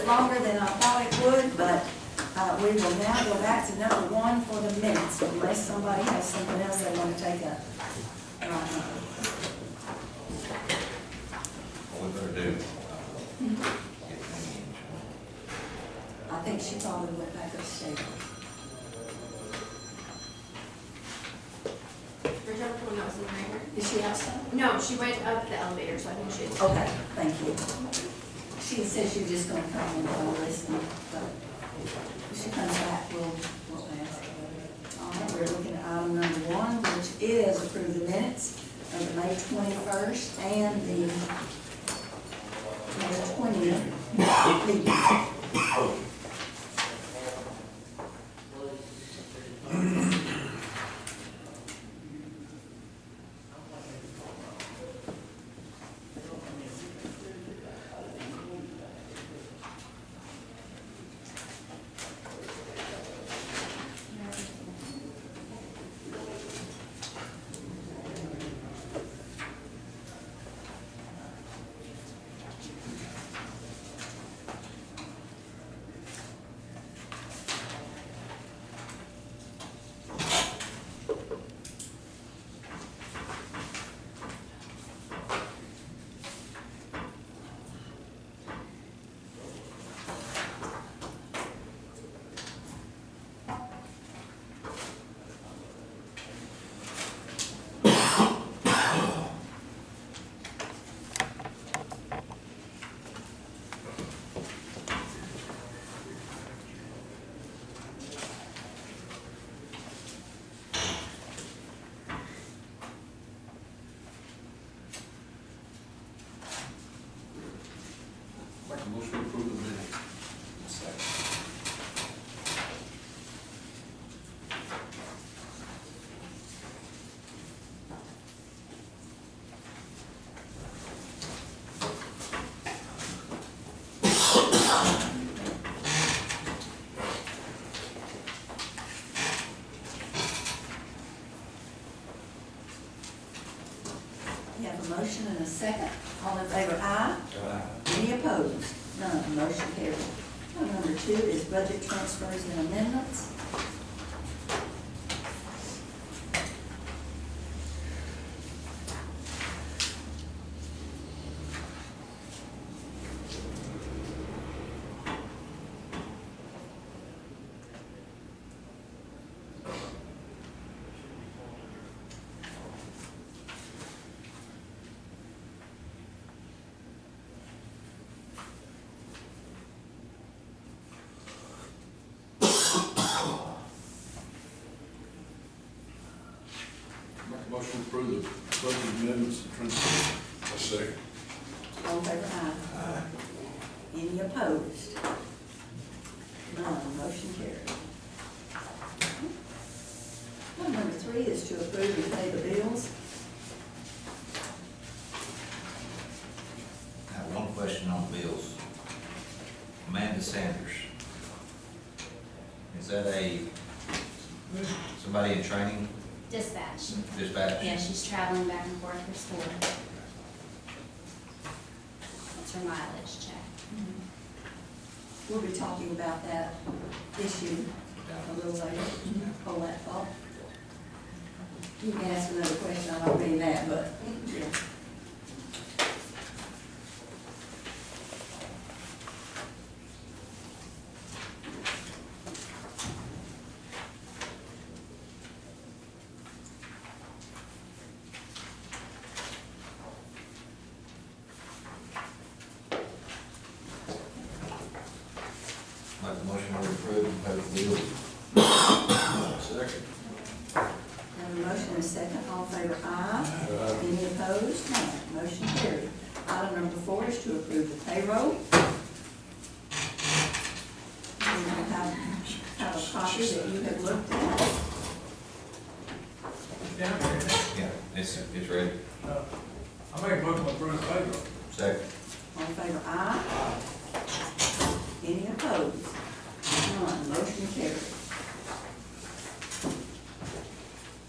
bit longer than I thought it would, but we will now go back to number 1 for the minutes, unless somebody has something else they want to take up. What we better do? Get I think she probably went back upstairs. Virginia was in there. Did she have some? No, she went up the elevator, so I think she. Okay, thank you. She said she was just gonna come and listen, but if she comes back, we'll ask. All right, we're looking at item number 1, which is approve the minutes of the May 21st and the May 20th meeting. Motion to approve the minutes. Second. We have a motion and a second. All in favor, aye. Any opposed? None. Motion carried. Item number 2 is budget transfers and amendments. Motion to approve the budget amendments and transfers. A second. All in favor, aye. Any opposed? None. Motion carried. Item number 3 is to approve and pay the bills. I have one question on the bills. Amanda Sanders. Is that somebody in training, Dispatch. dispatch? Yeah, she's traveling back and forth for school. That's her mileage check. We'll be talking about that issue a little later. Pull that thought. You can ask another question, I'm not reading that, but, yeah. Make a motion to approve and pay the bills. Second. Have a motion and a second, all in favor, aye. Any opposed? None. Motion carried. Item number 4 is to approve the payroll. We have a copy that you have looked at. Down there, isn't it? Yeah, it's ready. I make a motion to approve the payroll. Second. All in favor, aye. Any opposed? None. Motion carried.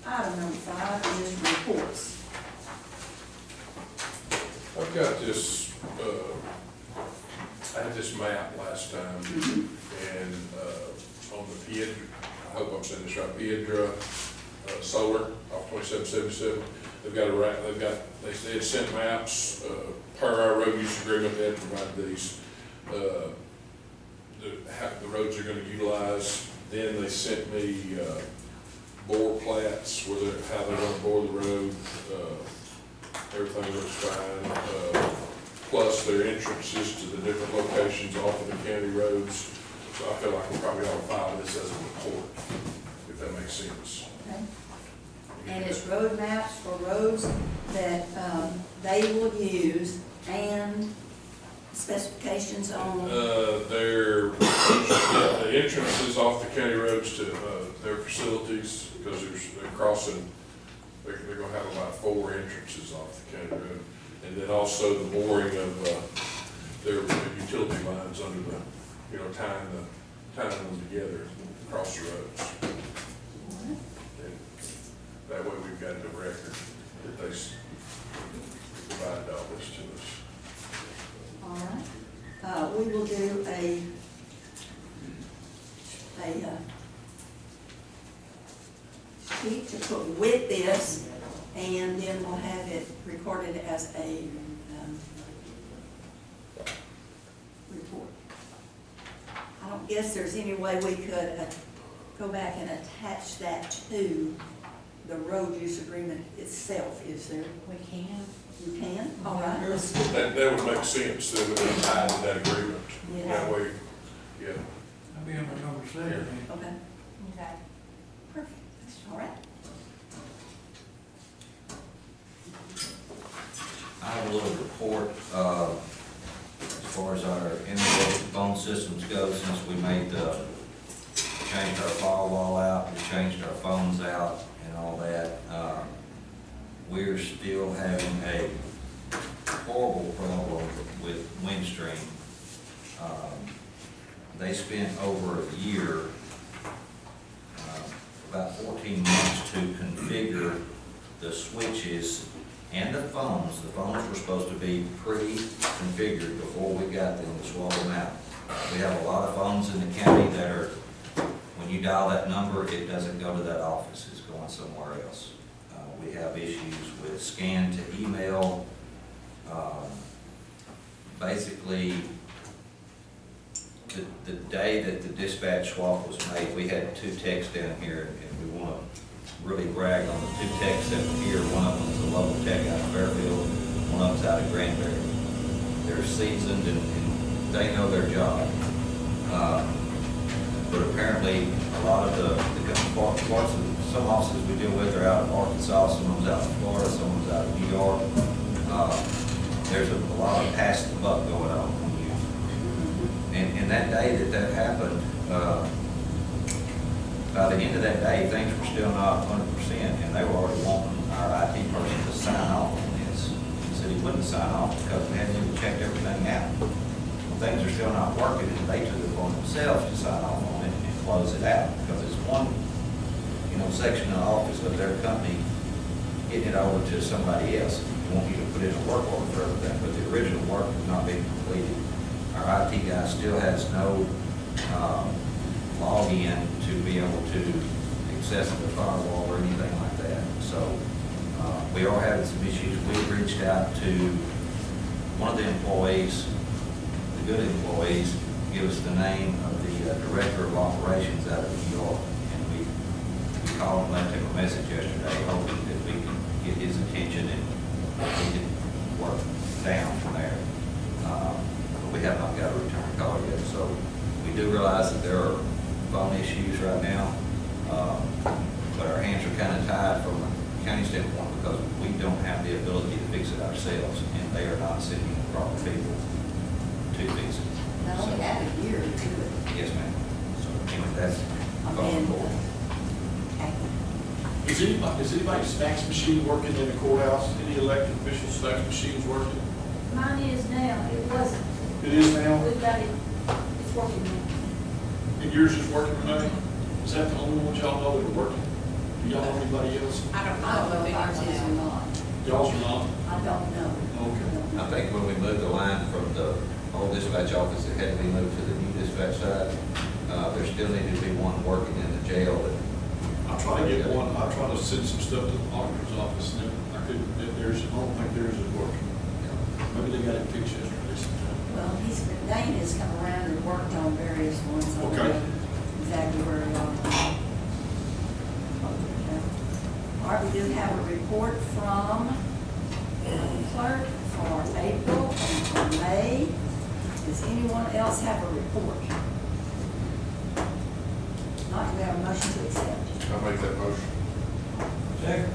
Item number 5 is reports. I've got this, I had this map last time, and, on the Piedra, I hope I'm saying this right, Piedra, Solar, off 2777, they said sent maps, per our road use agreement, they had to provide these, the roads they're gonna utilize. Then they sent me, bore plats, how they're gonna bore the road, everything looks fine, plus their entrances to the different locations off of the county roads. So I feel like we probably ought to file this as a report, if that makes sense. Okay. And it's road maps for roads that they will use and specifications on. The entrances off the county roads to their facilities, because they're crossing, they're gonna have about 4 entrances off the county road. And then also the boring of their utility lines under the, tying them together across the roads. And that way we've got the record that they provided all this to us. All right. We will do a sheet to put with this, and then we'll have it recorded as a report. I don't guess there's any way we could go back and attach that to the road use agreement itself, is there? We can. You can? All right. That would make sense, that would be tied to that agreement. Yeah. That way, yeah. I'll be under number 7. Okay, Okay. perfect. All right. I have a little report, as far as our in-network phone systems go, since we changed our firewall out, we changed our phones out and all that. We're still having a horrible problem with Windstream. They spent over a year, about 14 months to configure the switches and the phones. The phones were supposed to be pre-configured before we got them to swap them out. We have a lot of phones in the county that are, when you dial that number, it doesn't go to that office, it's going somewhere else. We have issues with scan to email. Basically, the day that the dispatch swap was made, we had 2 techs down here, and we want to really brag on the 2 techs that were here. One of them is a local tech out of Fairfield, one of them's out of Granbury. They're seasoned and they know their job. But apparently, a lot of the parts of some offices we deal with are out of Arkansas, some of them's out of Florida, some of them's out of New York. There's a lot of pass the buck going on. And that day that happened, by the end of that day, things were still not 100%, and they were already wanting our IT person to sign off on this. He said he wouldn't sign off because we hadn't even checked everything out. Well, things are still not working, and they took it upon themselves to sign off on it and close it out, because it's one, section of the office of their company getting it over to somebody else. They want you to put in a work order for everything, but the original work has not been completed. Our IT guy still has no login to be able to access the firewall or anything like that. So we are having some issues. We've reached out to one of the employees, the good employees, give us the name of the director of operations out of New York, and we called and left him a message yesterday, hoping that we can get his attention and we can work down from there. But we have not got a return call yet, so we do realize that there are phone issues right now, but our hands are kind of tied from a county standpoint because we don't have the ability to fix it ourselves, and they are not sending the proper people to fix it. They only have a year to do it. Yes, ma'am. So anyway, that's going And, forward. okay. Is anybody's fax machine working in the courthouse? Any elected officials' fax machines working? Mine is now, it wasn't. It is now? We've got it, it's working now. And yours is working, Renee? Is that the only one y'all know that are working? Do y'all know anybody else? I don't I don't know know if if ours is or not. Y'all's are not? I don't know. Okay. I think when we moved the line from the old dispatch office that had to be moved to the new dispatch side. There still needed to be one working in the jail that. I tried to get one, I tried to send some stuff to the auditor's office, and I couldn't, I don't think theirs is working. Maybe they got it fixed yesterday sometime. Well, Dane has come around and worked on various ones. I don't Okay. know exactly where we are. All right, we do have a report from the clerk for April and for May. Does anyone else have a report? Not, do we have a motion to accept? I make that motion. Second.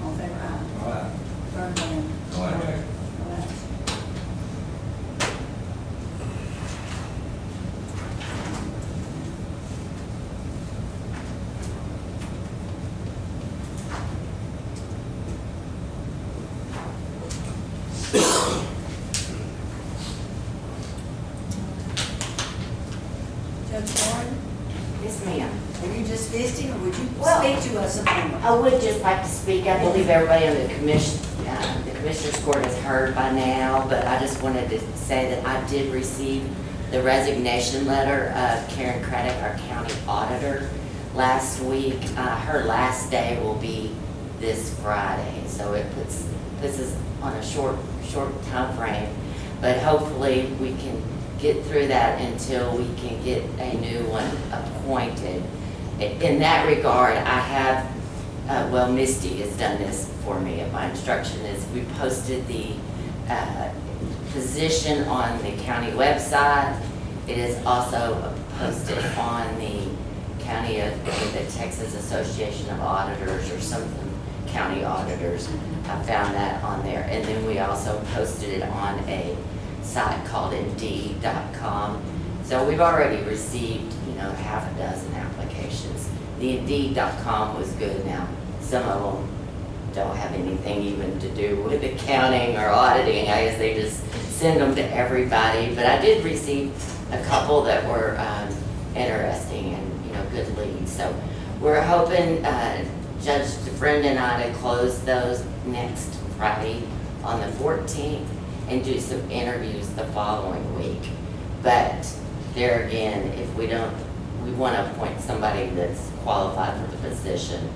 All in favor, aye. All right. Third one. No action. No action. Judge Warren, Yes, ma'am. are you just visiting, or would you Well, speak to us a moment? I would just like to speak. I believe everybody on the Commissioners Court has heard by now, but I just wanted to say that I did receive the resignation letter of Karen Craddock, our county auditor, last week. Her last day will be this Friday, so it puts us on a short time frame. But hopefully, we can get through that until we can get a new one appointed. In that regard, I have, well, Misty has done this for me. My instruction is we posted the position on the county website. It is also posted on the county, the Texas Association of Auditors or something, county auditors. I found that on there. And then we also posted it on a site called Indeed.com. So we've already received, half a dozen applications. The Indeed.com was good. Now, some of them don't have anything even to do with accounting or auditing. I guess they just send them to everybody. But I did receive a couple that were interesting and, good leads. So we're hoping Judge DeFriend and I to close those next Friday on the 14th and do some interviews the following week. But there again, if we don't, we want to appoint somebody that's qualified for the position.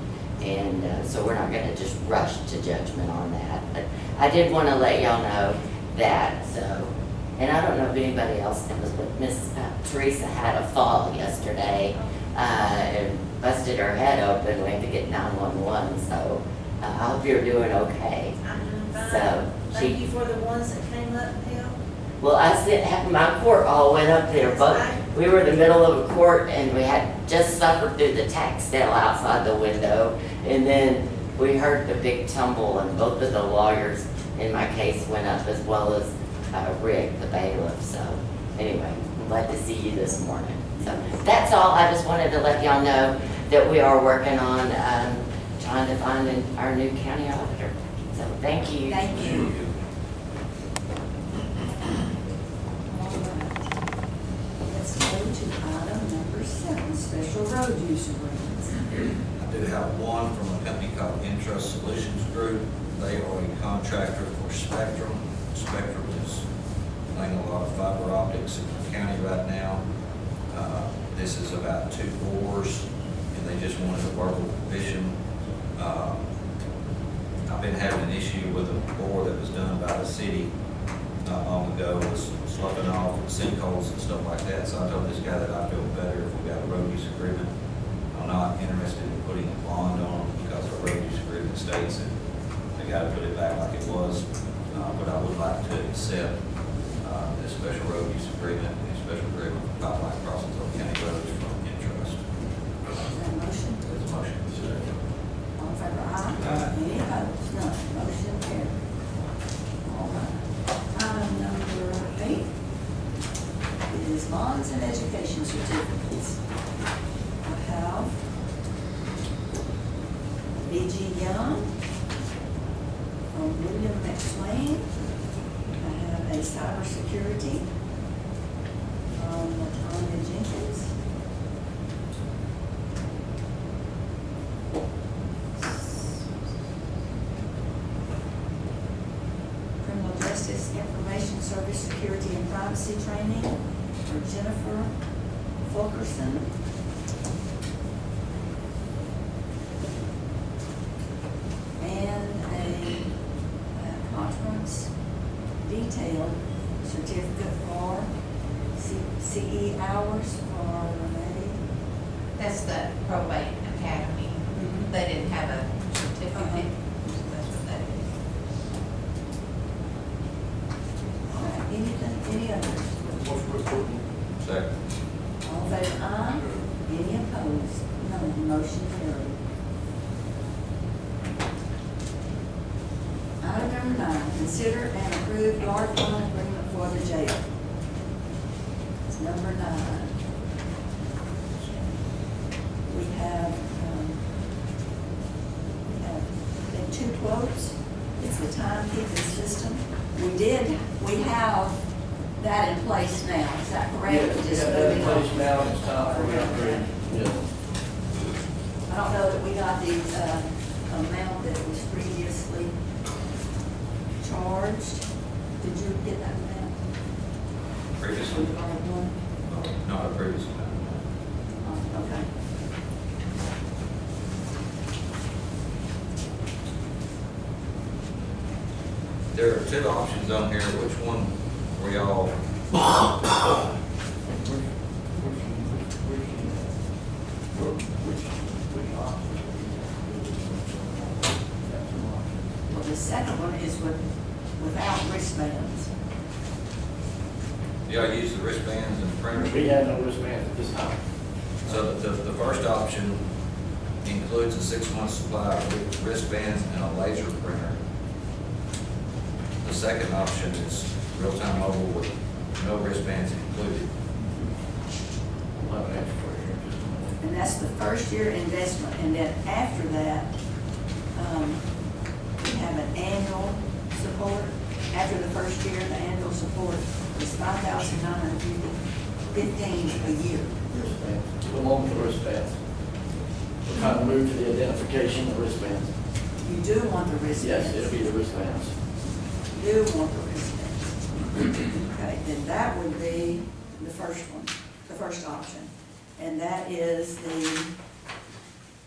And so we're not going to just rush to judgment on that. But I did want to let y'all know that. So, and I don't know if anybody else knows, but Miss Teresa had a fall yesterday and busted her head open. We had to get 911. So I hope you're doing okay. I'm doing fine. So Thank you for the ones that came up and helped. Well, my court all went up there, but we were in the middle of a court and we had just suffered through the tax sale outside the window. And then we heard the big tumble and both of the lawyers in my case went up as well as Rick, the bailiff. So anyway, I'm glad to see you this morning. So that's all. I just wanted to let y'all know that we are working on trying to find our new county auditor. So thank you. Thank you. Let's go to item number 7, special road use agreements. I do have one from a company called Entrust Solutions Group. They are a contractor for Spectrum. Spectrum is laying a lot of fiber optics in the county right now. This is about 2 bores, and they just wanted a verbal permission. I've been having an issue with a bore that was done by the city not long ago, was sloughing off and sinkholes and stuff like that. So I told this guy that I feel better if we got a road use agreement. I'm not interested in putting a bond on it because our road use agreement states that they got to put it back like it was. But I would like to accept this special road use agreement, and special agreement for pipeline crossings on county roads from Entrust. Is that a motion? There's a motion. All in favor, aye. Aye. Any opposed? None. Motion carried. All right. Item number 8 is bonds and education certificates. I have B.G. Young from William McSwain. I have a cybersecurity from Tanya Jenkins. Criminal Justice Information Service Security privacy training for Jennifer Fulkerson. And a conference detail certificate for CE hours for Renee. That's the probate academy. They didn't have a certificate. That's what that is. All right, anything, any others? Motion to approve. Second. All in favor, aye. Any opposed? None, motion carried. Item number 9, consider and approve yard fund agreement for the jail. It's number 9. We have the 2 quotes. It's the timekeeping system. We have that in place now, is that correct? Yeah, We're we just have that in moving on. place now, and it's time for the upgrade. Yes. I don't know that we got the amount that was previously charged. Did you get that amount? Previously? One? Not a previous amount. Oh, okay. There are 2 options on here. Which one were y'all? Well, the second one is without wristbands. Y'all use the wristbands and printers? We have no wristbands at this time. So the first option includes a 6-month supply of wristbands and a laser printer. The second option is real-time mobile with no wristbands included. We'll have an answer for you here in just a minute. And that's the first year investment, and then after that, we have an annual support. After the first year, the annual support is $5,915 a year. Wristbands. The moment for wristbands. We're trying to move to the identification of wristbands. You do want the wristbands. Yes, it'll be the wristbands. You do want the wristbands. Okay, then that would be the first one, the first option. And that is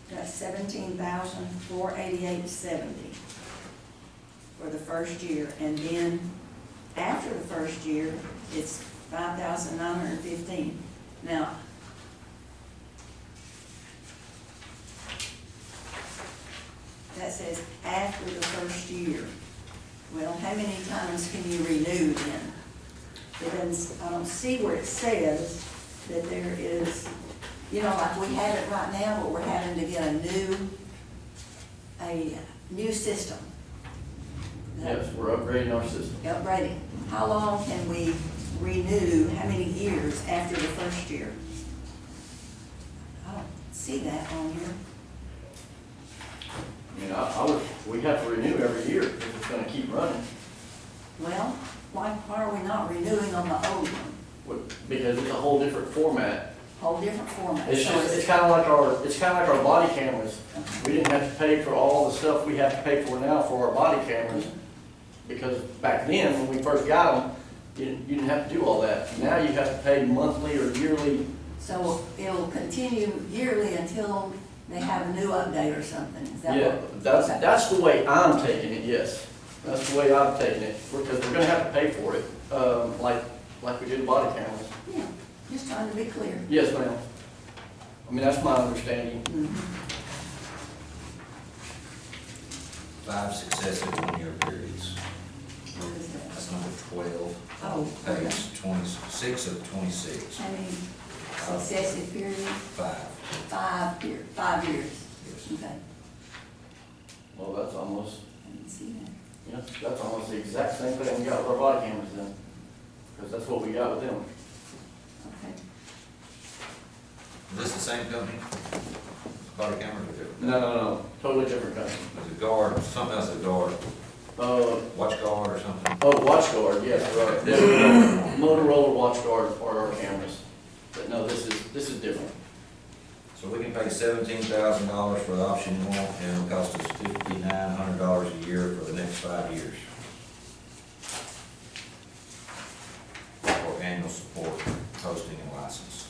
that's $17,488.70 for the first year. And then after the first year, it's $5,915. Now, that says after the first year. Well, how many times can you renew then? It doesn't, I don't see where it says that there is, like we have it right now, but we're having to get a new system. Yes, we're upgrading our system. Upgrading. How long can we renew, how many years after the first year? I don't see that on here. I mean, we have to renew every year if it's gonna keep running. Well, why are we not renewing on the old one? Because it's a whole different format. Whole different format. It's So just, it's kind of like our body cameras. We didn't have to pay for all the stuff we have to pay for now for our body cameras. Because back then, when we first got them, you didn't have to do all that. Now you have to pay monthly or yearly. So it'll continue yearly until they have a new update or something, is that Yeah, what? that's the way I'm taking it, yes. That's the way I'm taking it, because we're gonna have to pay for it, like we did body cameras. Yeah, just trying to be clear. Yes, ma'am. I mean, that's my understanding. Mhm. 5 successive 1-year periods. What is that? That's number 12. Oh, okay. Page 26 of 26. How many successive periods? 5. 5 years. Yes. Okay, Well, that's almost, I didn't see that. that's almost the exact same thing we got with our body cameras then. Because that's what we got with them. Okay. Is this the same company? Body cameras or different? No, totally different company. There's a guard, something else, a guard, watch guard or something. Watch guard, yes, right. Motorola watch guard are our cameras. But no, this is different. So we can pay $17,000 for the option 1, and it'll cost us $5,900 a year for the next 5 years. posting and license.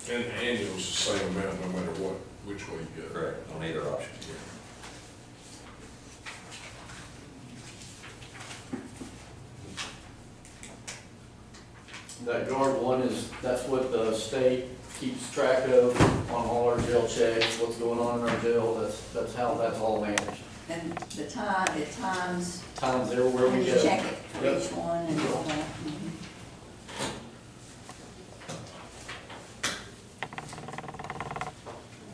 And the annual's the same amount no matter what, which way you go. Correct, on either option. That guard one is, that's what the state keeps track of on all our jail checks, what's going on in our jail, that's how that's all managed. And the time, it times, Times everywhere when we you go. check it for Yep. each one and all that. Mhm.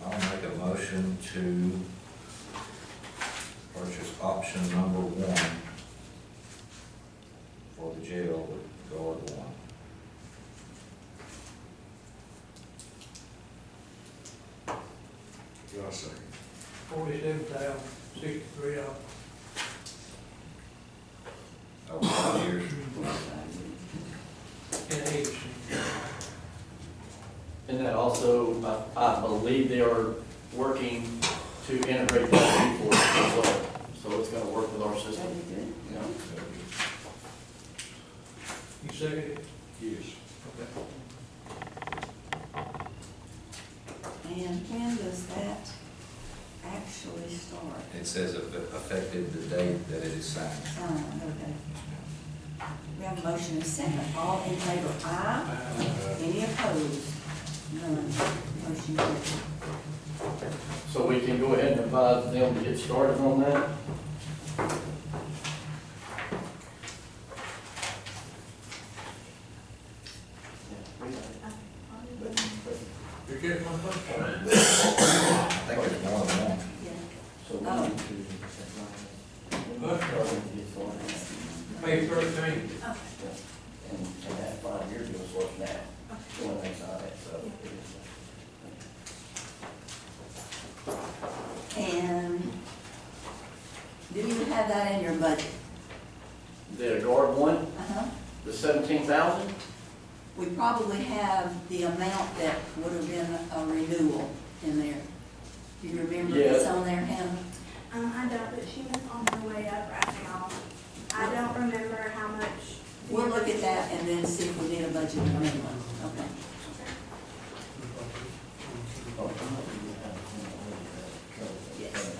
I'll make a motion to purchase option number 1 for the jail, the guard one. I'll second. 47,063 dollars. Over 5 years. And 80 cents. And that also, I believe they are working to integrate that report as well, so it's gonna work with our system. That'd be good. Yeah. You second it? Yes. And when does that actually start? It says effective the date that it is signed. Okay. We have a motion and a second. All in favor, aye. Any opposed? None. Motion carries. So we can go ahead and advise them to get started on that. You get my phone? I think there's more than one. Yeah. So we Oh. need to get started. May 13th. And that 5 years ago was what's now, when they signed it, so. And do you have that in your budget? The guard one, Uh-huh. the 17,000, We probably have the amount that would have been a renewal in there. Do you remember if it's Yeah. on there, Hannah? I don't, but she was on her way up right now. I don't remember how much. We'll look at that and then see if we need a budget amendment. Okay. Yes.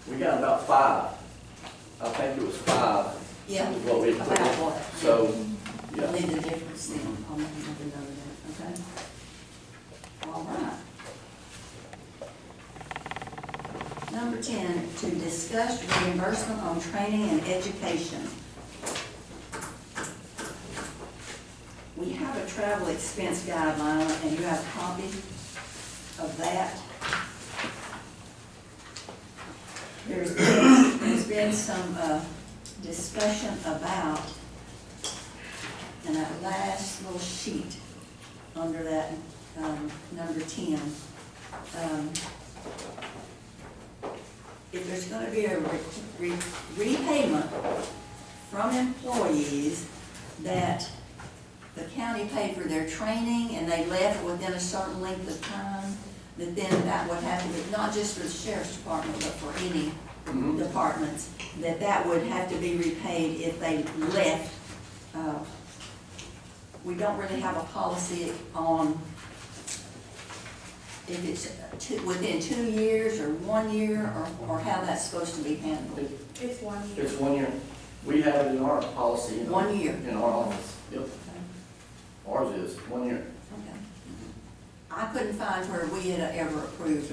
we got about 5. I think it was 5. Yeah. Is what we put in. About what? So, We'll yeah. need the difference then. I'll make another note of that, okay? All right. Number 10, to discuss reimbursement on training and education. We have a travel expense guideline, and you have a copy of that. There's been some discussion about, in that last little sheet under that number 10, if there's going to be a repayment from employees that the county paid for their training and they left within a certain length of time, that then that would have to be, not just for the sheriff's department, but for any departments, that would have to be repaid if they left. We don't really have a policy on if it's within 2 years or 1 year, or how that's supposed to be handled. It's 1 year. It's 1 year. We have it in our policy. 1 year. In our office. Yep. Ours is 1 year. Okay. I couldn't find where we had ever approved,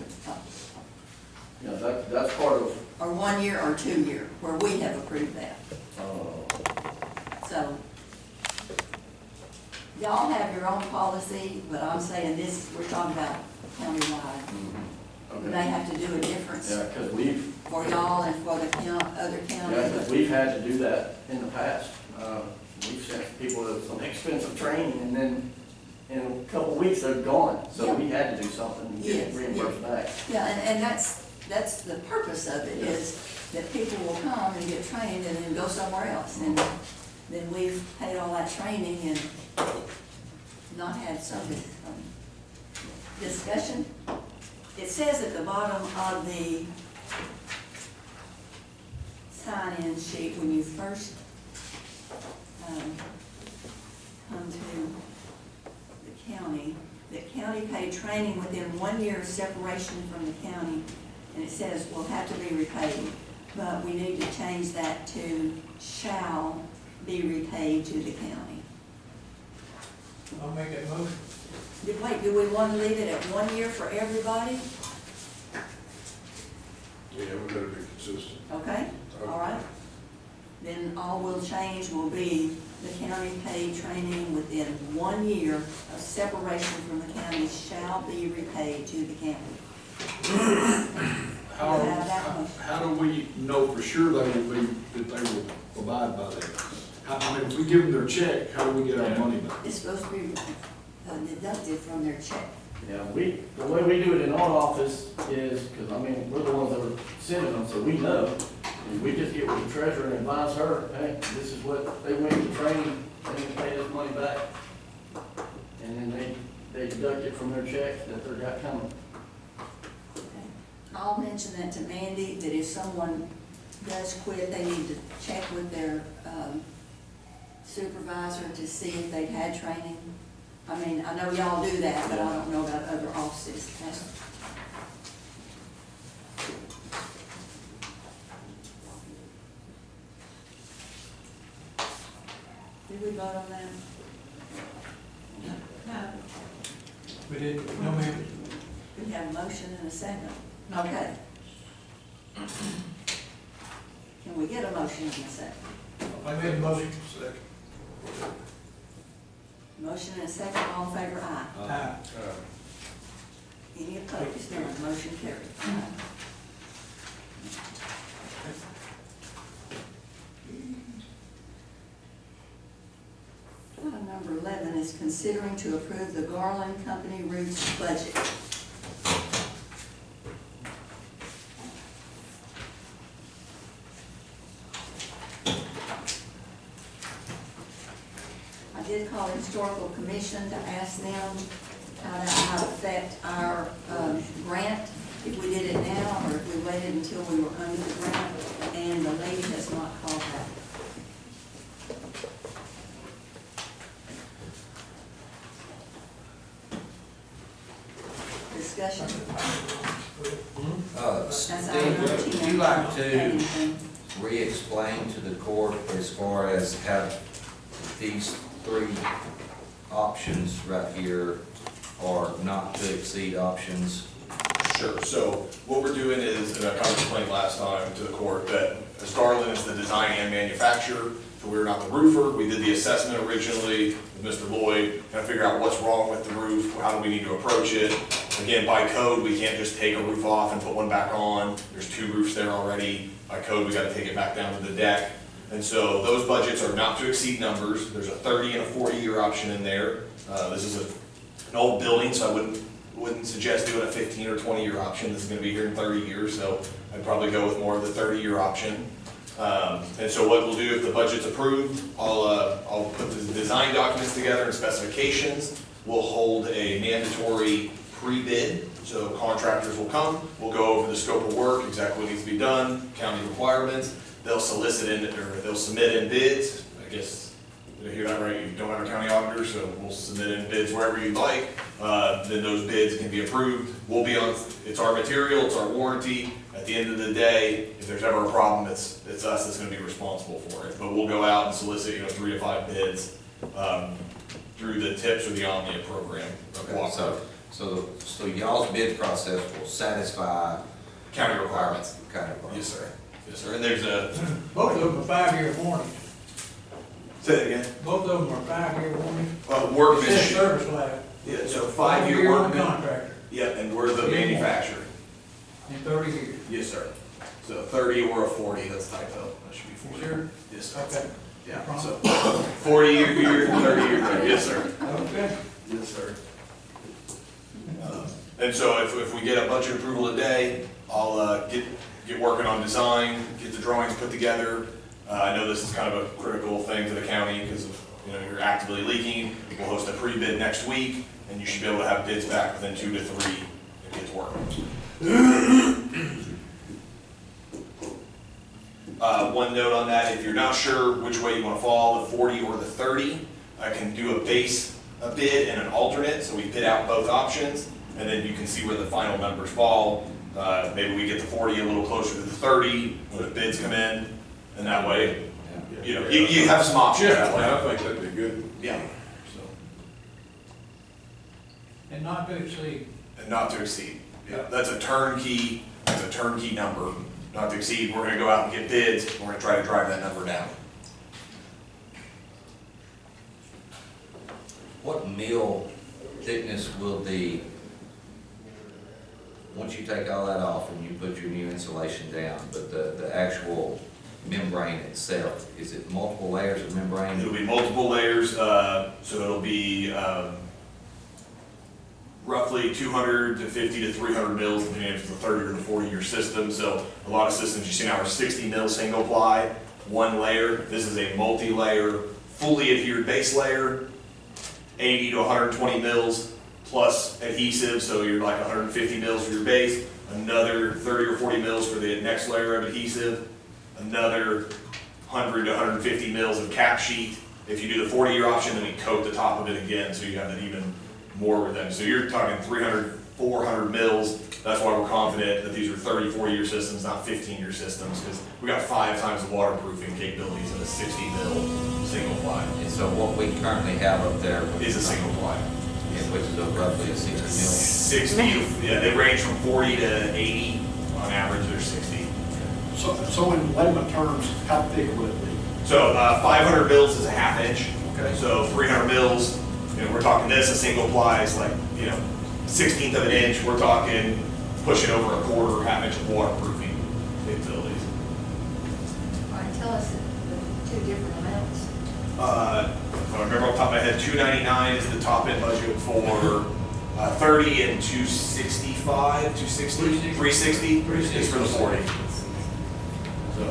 Yeah, that's part of, or 1 year or 2 year, where we have approved that. So, y'all have your own policy, but I'm saying this, we're talking about countywide. We may okay. have to do a difference Yeah, because we've, for y'all and for the other yeah, 'cause counties. we've had to do that in the past. We've sent people to some expensive training and then in a couple of weeks they're gone. So we had to do something to Yes, get reimbursed back. Yeah, and that's the purpose of it, is that people will come and get trained and then go somewhere else. And then we've paid all that training and not had some discussion. It's says at the bottom of the sign-in sheet, when you first come to the county, that county paid training within 1 year of separation from the county, and it says will have to be repaid, but we need to change that to shall be repaid to the county. I'll make that motion. Wait, do we want to leave it at 1 year for everybody? Yeah, we better be consistent. Okay, all right. Then all will change will be the county paid training within 1 year of separation from the county shall be repaid to the county. How do we know for sure that they will abide by that? I mean, if we give them their check, how do we get our money back? It's supposed to be deducted from their check. Yeah, the way we do it in our office is, because, I mean, we're the ones that are sending them, so we know. And we just get with the treasurer and advise her, hey, this is what they went to training, they need to pay this money back. And then they deduct it from their check that they've got coming. I'll mention that to Mandy, that if someone does quit, they need to check with their supervisor to see if they've had training. I mean, I know y'all do that, but I don't know about other offices. Did we vote on that? No. We did, no, ma'am. We have a motion and a second. Okay. Can we get a motion and a second? I made a motion. Second. Motion and a second, all in favor, aye. Aye. Any opposed? None. Motion carried. Item number 11 is considering to approve the Garland Company routes budget. I did call the Historical Commission to ask them how that might affect our grant, if we did it now or if we waited until we were under the grant, and the lady has not called back. Discussion. Steve, would you like to re-explain to the court as far as how these three options right here are not to exceed options? Sure, so what we're doing is, and I kind of explained last time to the court, that Starlin is the design and manufacturer, so we're not the roofer. We did the assessment originally with Mr. Lloyd, kind of figure out what's wrong with the roof, how do we need to approach it. Again, by code, we can't just take a roof off and put one back on. There's two roofs there already. By code, we gotta take it back down to the deck. And so those budgets are not to exceed numbers. There's a 30 and a 40-year option in there. This is an old building, so I wouldn't suggest doing a 15 or 20-year option. This is gonna be here in 30 years, so I'd probably go with more of the 30-year option. And so what we'll do, if the budget's approved, I'll put the design documents together and specifications. We'll hold a mandatory pre-bid, so contractors will come, we'll go over the scope of work, exactly what needs to be done, county requirements. They'll solicit in, or they'll submit in bids. I guess, did I hear that right? You don't have a county auditor, so we'll submit in bids wherever you'd like. Then those bids can be approved. We'll be on, it's our material, it's our warranty. At the end of the day, if there's ever a problem, it's us that's gonna be responsible for it. But we'll go out and solicit, 3 to 5 bids through the TIPS or the Omnia program. Okay, so y'all's bid process will satisfy County requirements. county requirements? Yes, sir. Yes, sir. And there's a, Both of them are 5-year warranties. say that again. Both of them are 5-year warranties. Says Workmanship. service life. Yeah, so 5-year 5-year on workman. contractor. Yep, and we're the manufacturer. And 30 years. Yes, sir. So 30 or a 40, that's typo. That should be 40. Sure? Yes, sir. Okay. Yeah, so 40-year here, 30-year there. Yes, sir. Okay. Yes, sir. And so if we get a budget approval today, I'll get working on design, get the drawings put together. I know this is kind of a critical thing to the county because of, you're actively leaking. We'll host a pre-bid next week, and you should be able to have bids back within 2 to 3 get to work. One note on that, if you're not sure which way you want to fall, the 40 or the 30, I can do a base bid and an alternate, so we bid out both options, and then you can see where the final numbers fall. Maybe we get the 40 a little closer to the 30 when the bids come in, and that way, you know, you have some options that way. I think that'd be good. Yeah. So, And not to exceed. and not to exceed. Yeah, that's a turnkey number. Not to exceed, we're gonna go out and get bids, we're gonna try to drive that number down. What mill thickness will the, once you take all that off and you put your new insulation down, but the actual membrane itself, is it multiple layers of membrane? It'll be multiple layers, so it'll be roughly 250 to 300 mils, depending if it's a 30 or the 40-year system. So a lot of systems you see now are 60 mil single ply, one layer. This is a multi-layer, fully adhered base layer, 80 to 120 mils plus adhesive, so you're like 150 mils for your base, another 30 or 40 mils for the next layer of adhesive, another 100 to 150 mils of cap sheet. If you do the 40-year option, then we coat the top of it again, so you have that even more with them. So you're talking 300, 400 mils. That's why we're confident that these are 30, 40-year systems, not 15-year systems, because we got 5 times the waterproofing capabilities of a 60 mil single ply. And so what we currently have up there Is a single ply. which is roughly a 60 mil. 60, yeah, they range from 40 to 80. On average, they're 60. So in layman terms, how thick would it be? So 500 mils is a half inch. Okay. So 300 mils, you know, we're talking this, a single ply is like, you know, 1/16 of an inch. We're talking pushing over a quarter, half inch of waterproofing capabilities. All right, tell us the two different amounts. If I remember off the top of my head, 299 is the top end budget for 30 and 265, 260, 360 is for the 40. So,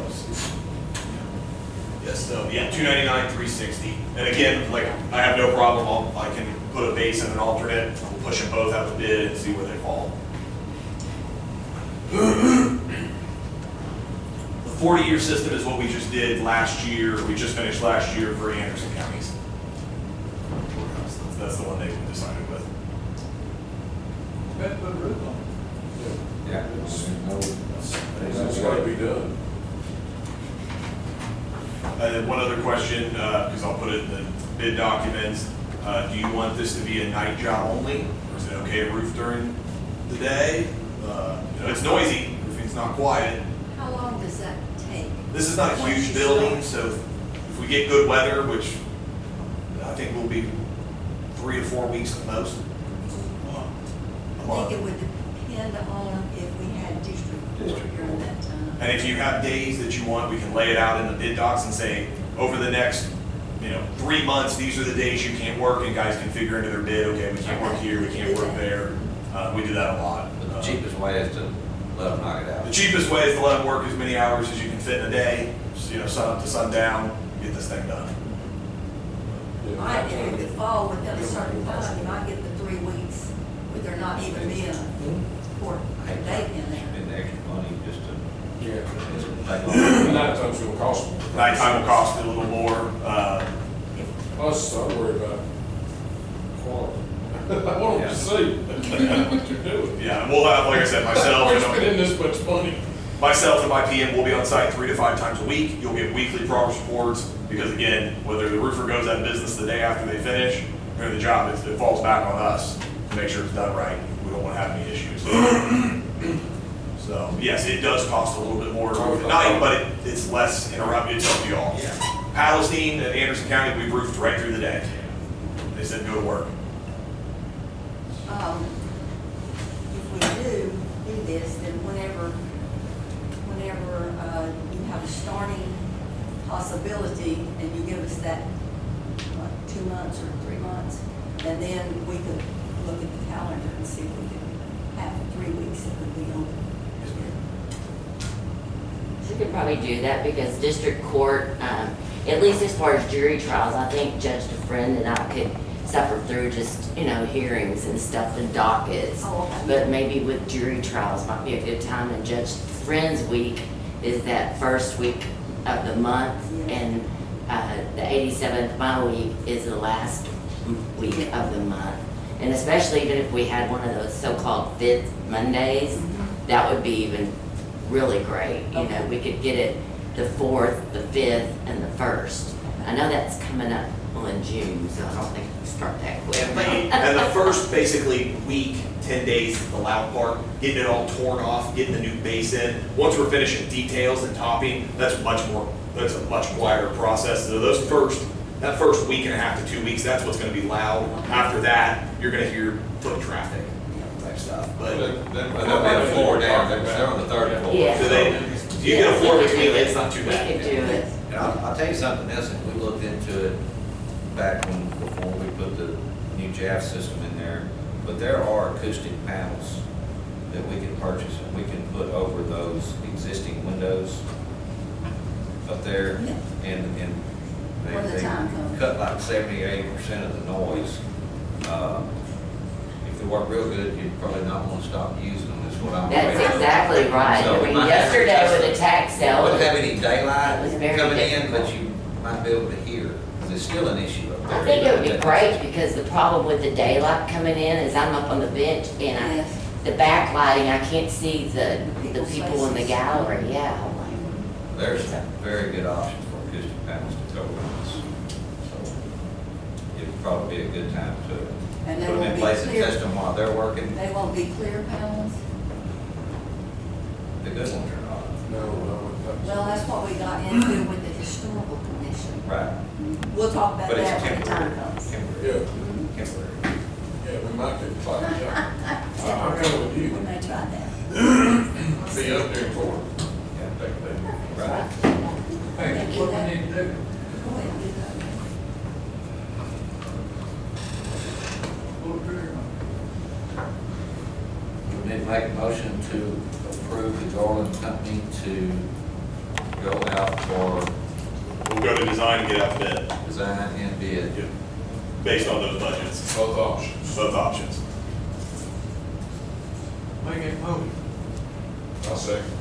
yes, so yeah, 299, 360. And again, like, I have no problem, I can put a base and an alternate, we'll push them both out the bid and see where they fall. The 40-year system is what we just did last year, we just finished last year for Anderson counties. That's the one they decided with. Better put a roof on it. Yeah. It's gotta be done. And then one other question, because I'll put it in the bid documents, do you want this to be a night job only, or is it okay to roof during the day? You know, it's noisy, roofing's not quiet. How long does that take? This is not a Once huge you building, start? so if we get good weather, which I think will be 3 to 4 weeks at most. I think it would depend on if we had district court during that time. And if you have days that you want, we can lay it out in the bid docs and say, over the next, you know, 3 months, these are the days you can't work, and guys can figure into their bid, okay, we can't work here, we can't work there. We do that a lot. But the cheapest way is to let them knock it out. The cheapest way is to let them work as many hours as you can fit in a day, just, you know, sun up to sundown, get this thing done. Might, if it could fall within a certain time, you might get the 3 weeks, with there not even being a court date in there. Spend the extra money just to. Yeah. Nighttime's gonna cost more. Nighttime will cost a little more. Plus, I worry about quality. I want them to see what you're doing. Yeah, and we'll have, like I said, myself, We're spending this much money. myself and my PM will be on site 3 to 5 times a week. You'll get weekly progress reports, because again, whether the roofer goes out of business the day after they finish, or the job, it falls back on us to make sure it's done right. We don't want to have any issues. So, yes, it does cost a little bit more to roof at night, but it's less interrupted, it's up to y'all. Palestine and Anderson County, we roofed right through the day. They said go to work. If we do this, then whenever you have a starting possibility and you give us that, what, 2 months or 3 months, and then we could look at the calendar and see if we could have 3 weeks it would be open. We could probably do that because district court, at least as far as jury trials, I think Judge DeFriend and I could suffer through just, hearings and stuff and dockets. Oh, okay. But maybe with jury trials might be a good time, and Judge Friends Week is that first week of the month, and the 87th mile week is the last week of the month. And especially even if we had one of those so-called fifth Mondays, that would be even really great. We could get it the 4th, the 5th, and the 1st. I know that's coming up in June, so I don't think we start that quick. And the first basically week, 10 days is the loud part, getting it all torn off, getting the new base in. Once we're finishing details and topping, that's a much quieter process. So that first week and a half to 2 weeks, that's what's gonna be loud. After that, you're gonna hear foot traffic type stuff. But They'll be on the floor down, they're on the third floor. Yeah. do you get a floor between, it's not too We bad. could do it. And I'll tell you something else, that we looked into it back before we put the new JAF system in there, but there are acoustic panels that we can purchase, and we can put over those existing windows up there, Yeah. and When the they time comes. cut like 70–80% of the noise. If they work real good, you'd probably not want to stop using them, is what I'm That's afraid of. exactly right. So I we mean, might have to yesterday adjust with the tax sale, Wouldn't have any It was daylight very coming in, difficult. but you might be able to hear, because it's still an issue up there. I think it would be great, because the problem with the daylight coming in is I'm up on the bench and Yes. the backlighting, I can't see the people in the gallery, yeah. There's very good options for acoustic panels to go with this. So it'd probably be a good time to And they put them won't in be place and clear. test them while they're working. They won't be clear panels? The good ones are not. No, Well, that's what we got into with the historical commission. Right. We'll talk about But it's that when the time temporary. comes. Temporary. yeah, Temporary. yeah, we might get five, yeah. I'll go with We you. may try that. Be up there for it. Yeah. Take a day. Right. Hey, what we need to do? Go ahead and do that. Pull the trigger on We need to make a motion to approve the Garland Company to go out for We'll go to design and get out the bid, design and bid. based on those budgets, Both options. both options. it. Make it motion. I'll second.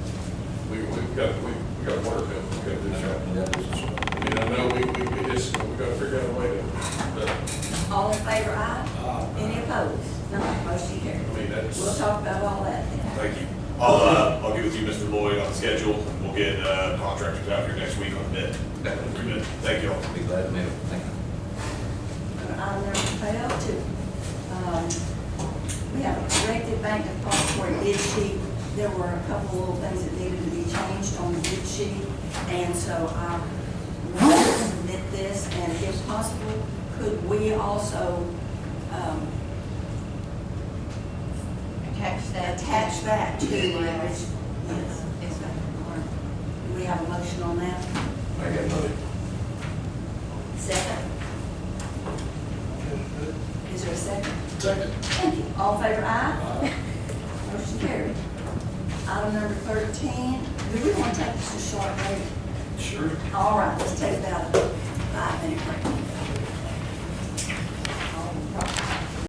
We got work done, we got to do something. I mean, I know we gotta figure out a way to, All in favor, aye? Any opposed? No, motion carried. I mean, that's. We'll talk about all that then. Thank you. I'll get with you, Mr. Lloyd, on the schedule. We'll get contractors out here next week on the bid. Thank you all. Be glad to meet. Thank you. Item number 12, we have a corrected bank depository bid sheet. There were a couple little things that needed to be changed on the bid sheet, and so I want to submit this, and if possible, could we also attach that to the original? Yes. Yes, ma'am. Do we have a motion on that? I got money. Second? Is there a second? Second. Thank you. All in favor, aye? Motion carried. Item number 13, do we want to take this to short break? Sure. All right, let's take about a 5-minute break.